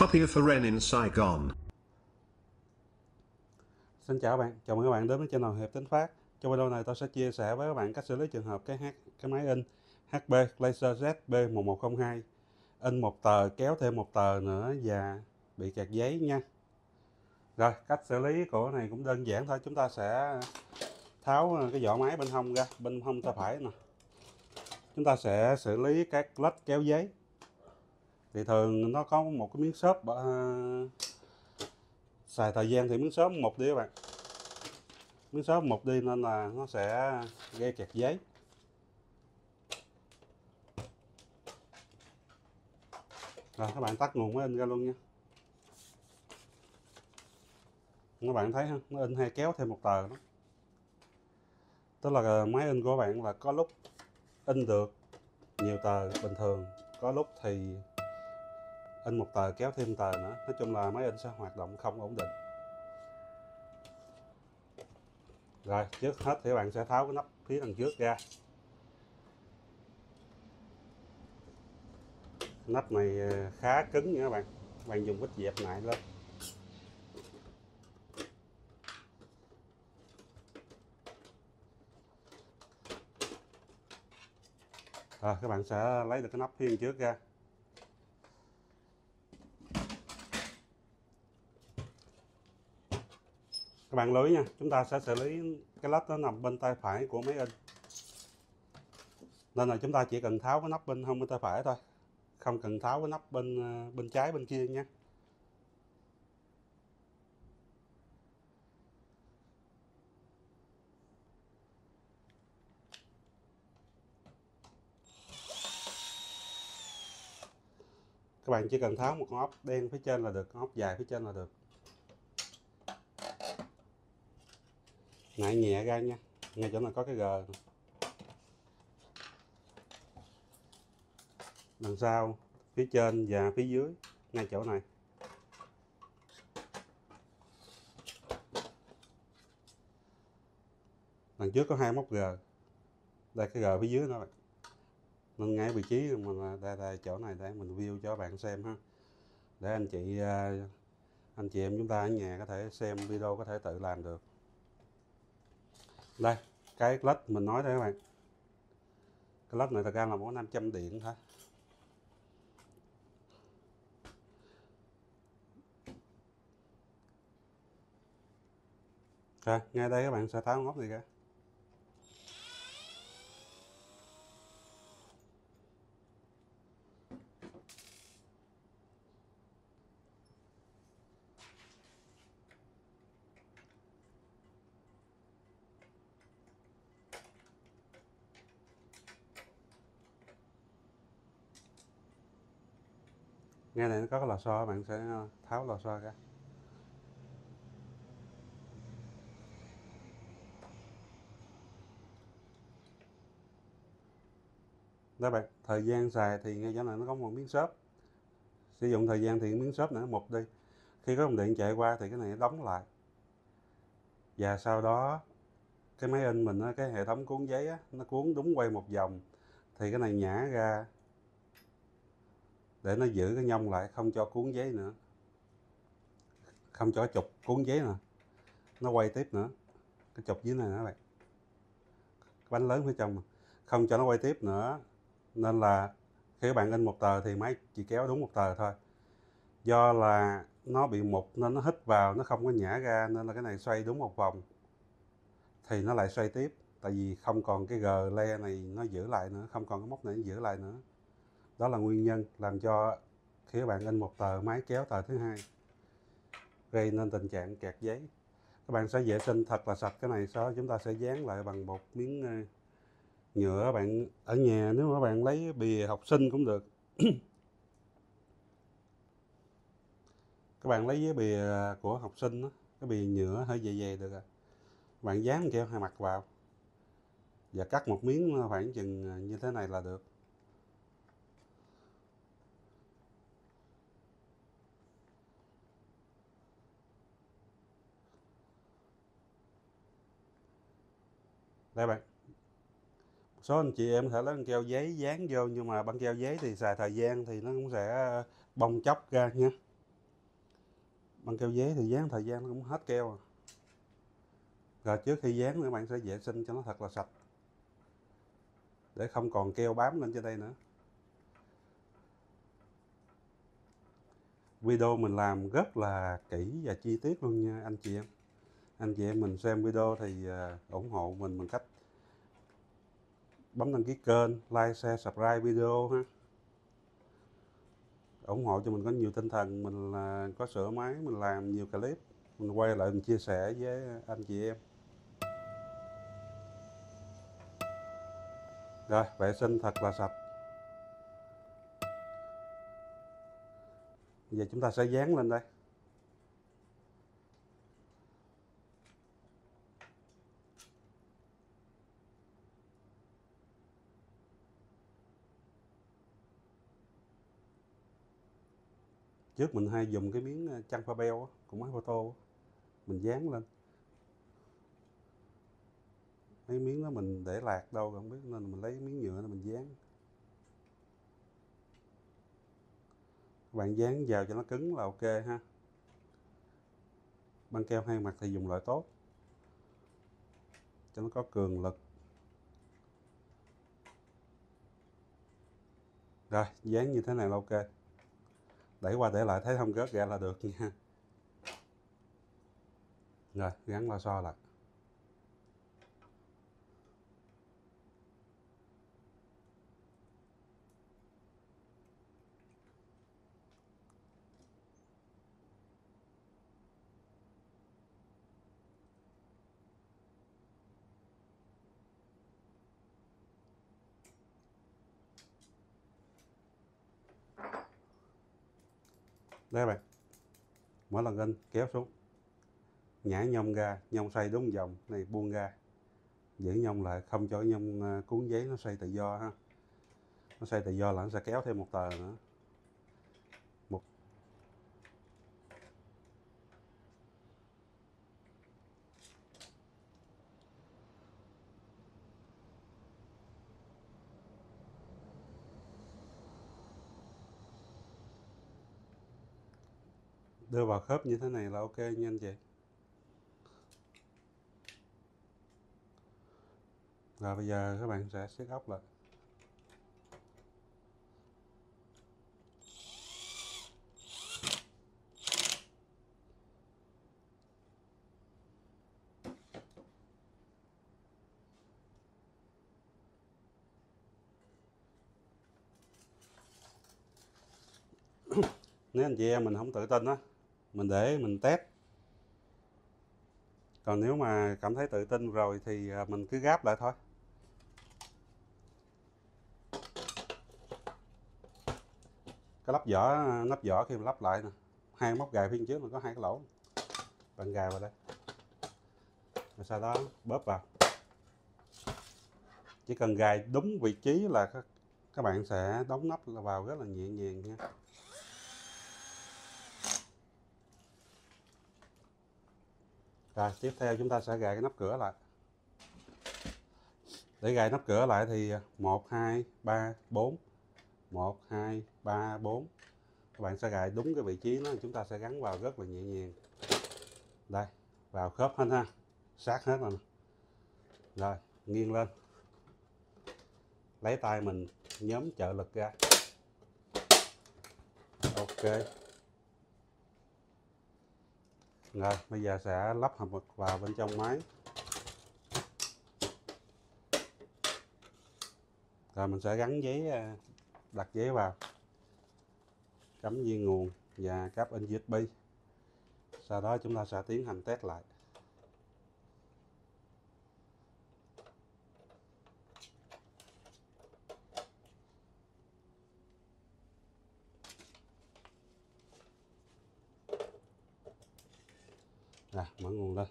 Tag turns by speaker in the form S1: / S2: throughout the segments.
S1: copy of Foren in Saigon.
S2: Xin chào các bạn, chào mừng các bạn đến với channel Hiệp Tính Phát. Trong video này tôi sẽ chia sẻ với các bạn cách xử lý trường hợp cái máy in HP Laser ZB1102 in một tờ kéo thêm một tờ nữa và bị kẹt giấy nha. Rồi, cách xử lý của này cũng đơn giản thôi, chúng ta sẽ tháo cái vỏ máy bên hông ra, bên hông tay phải nè. Chúng ta sẽ xử lý các led kéo giấy. Thì thường nó có một cái miếng xốp xài thời gian thì miếng xốp một đi các bạn. Miếng xốp một đi nên là nó sẽ gây kẹt giấy. Rồi các bạn tắt nguồn máy in ra luôn nha. Các bạn thấy ha, nó in hay kéo thêm một tờ đó. Tức là máy in của bạn là có lúc in được nhiều tờ bình thường, có lúc thì in một tờ kéo thêm tờ nữa. Nói chung là máy in sẽ hoạt động không ổn định. Rồi trước hết thì các bạn sẽ tháo cái nắp phía đằng trước ra. Nắp này khá cứng nha các bạn. Các bạn dùng vít dẹp lại lên. Rồi các bạn sẽ lấy được cái nắp phía đằng trước ra. Các bạn lưu ý nha, chúng ta sẽ xử lý cái led đó nằm bên tay phải của máy in. Nên là chúng ta chỉ cần tháo cái nắp bên hông bên tay phải thôi. Không cần tháo cái nắp bên trái bên kia nha. Các bạn chỉ cần tháo một con ốc đen phía trên là được, con ốc dài phía trên là được. Nại nhẹ ra nha, ngay chỗ này có cái G này. Đằng sau, phía trên và phía dưới, ngay chỗ này. Đằng trước có hai móc G. Đây cái G phía dưới nữa. Nên ngay vị trí mà đây chỗ này để mình view cho các bạn xem ha. Để anh chị em chúng ta ở nhà có thể xem video, có thể tự làm được. Đây, cái led mình nói đây các bạn. Cái led này thật ra là mỗi 500 điện thôi. Rồi, ngay đây các bạn sẽ tháo ngóc này ra. Ngay này nó có cái lò xo, các bạn sẽ tháo lò xo ra. Đây bạn, thời gian xài thì ngay chỗ này nó có một miếng xốp. Sử dụng thời gian thì miếng xốp này nó mục đi. Khi có dòng điện chạy qua thì cái này nó đóng lại. Và sau đó cái máy in mình, cái hệ thống cuốn giấy á, nó cuốn đúng quay một vòng. Thì cái này nhả ra để nó giữ cái nhông lại, không cho cuốn giấy nữa. Không cho trục cuốn giấy nè. Nó quay tiếp nữa. Cái trục dưới này nữa bạn. Cái bánh lớn phía trong mà. Không cho nó quay tiếp nữa. Nên là khi các bạn in một tờ thì máy chỉ kéo đúng một tờ thôi. Do là nó bị mục nên nó hít vào, nó không có nhả ra, nên là cái này xoay đúng một vòng thì nó lại xoay tiếp. Tại vì không còn cái gờ le này nó giữ lại nữa, không còn cái móc này nó giữ lại nữa. Đó là nguyên nhân làm cho khi các bạn in một tờ, máy kéo tờ thứ hai, gây nên tình trạng kẹt giấy. Các bạn sẽ vệ sinh thật là sạch cái này, sau đó chúng ta sẽ dán lại bằng một miếng nhựa. Bạn ở nhà nếu mà các bạn lấy bìa học sinh cũng được. Các bạn lấy với bìa của học sinh đó, cái bìa nhựa hơi dày dày được rồi. Bạn dán keo hai mặt vào và cắt một miếng khoảng chừng như thế này là được. Đây bạn, một số anh chị em có thể lấy băng keo giấy dán vô, nhưng mà băng keo giấy thì xài thời gian thì nó cũng sẽ bong chóc ra nha. Băng keo giấy thì dán thời gian nó cũng hết keo à. Rồi trước khi dán các bạn sẽ vệ sinh cho nó thật là sạch, để không còn keo bám lên trên đây nữa. Video mình làm rất là kỹ và chi tiết luôn nha anh chị em. Anh chị em mình xem video thì ủng hộ mình bằng cách bấm đăng ký kênh, like, share, subscribe video ha. Ủng hộ cho mình có nhiều tinh thần, mình là có sửa máy, mình làm nhiều clip, mình quay lại mình chia sẻ với anh chị em. Rồi, vệ sinh thật là sạch. Giờ chúng ta sẽ dán lên đây. Trước mình hay dùng cái miếng chăn pha beo của máy photo, mình dán lên. Mấy miếng đó mình để lạc đâu không biết, nên mình lấy miếng nhựa để mình dán. Các bạn dán vào cho nó cứng là ok ha. Băng keo hai mặt thì dùng loại tốt cho nó có cường lực. Rồi, dán như thế này là ok. Đẩy qua để lại thấy không rớt ra là được nha. Rồi, gắn lò xo lại. Đây bạn, mỗi lần in kéo xuống, nhả nhông ra, nhông xoay đúng vòng này, buông ra, giữ nhông lại, không cho nhông cuốn giấy nó xoay tự do ha. Nó xoay tự do là nó sẽ kéo thêm một tờ nữa. Đưa vào khớp như thế này là ok nha anh chị. Rồi bây giờ các bạn sẽ siết ốc lại. Nếu anh chị em mình không tự tin á, mình để mình test. Còn nếu mà cảm thấy tự tin rồi thì mình cứ gáp lại thôi. Cái nắp vỏ khi mình lắp lại nè, hai móc gài phía trước nó có hai cái lỗ, bạn gài vào đây, rồi sau đó bóp vào. Chỉ cần gài đúng vị trí là các bạn sẽ đóng nắp vào rất là nhẹ nhàng nha. Rồi tiếp theo chúng ta sẽ gài cái nắp cửa lại. Để gài nắp cửa lại thì 1, 2, 3, 4, 1, 2, 3, 4. Các bạn sẽ gài đúng cái vị trí đó, chúng ta sẽ gắn vào rất là nhẹ nhàng. Đây, vào khớp hết ha, sát hết rồi nè. Rồi, nghiêng lên. Lấy tay mình nhóm trợ lực ra. Ok. Rồi, bây giờ sẽ lắp hộp mực vào bên trong máy. Rồi mình sẽ gắn giấy, đặt giấy vào, cắm dây nguồn và cáp in USB. Sau đó chúng ta sẽ tiến hành test lại. Rồi, mở nguồn lên.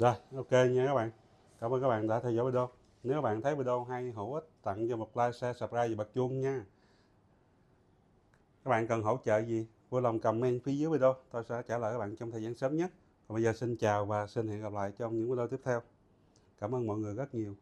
S2: Rồi, ok nha các bạn. Cảm ơn các bạn đã theo dõi video. Nếu các bạn thấy video hay, hữu ích, tặng cho một like, share, subscribe và bật chuông nha. Các bạn cần hỗ trợ gì, vui lòng comment phía dưới video. Tôi sẽ trả lời các bạn trong thời gian sớm nhất. Còn bây giờ xin chào và xin hẹn gặp lại trong những video tiếp theo. Cảm ơn mọi người rất nhiều.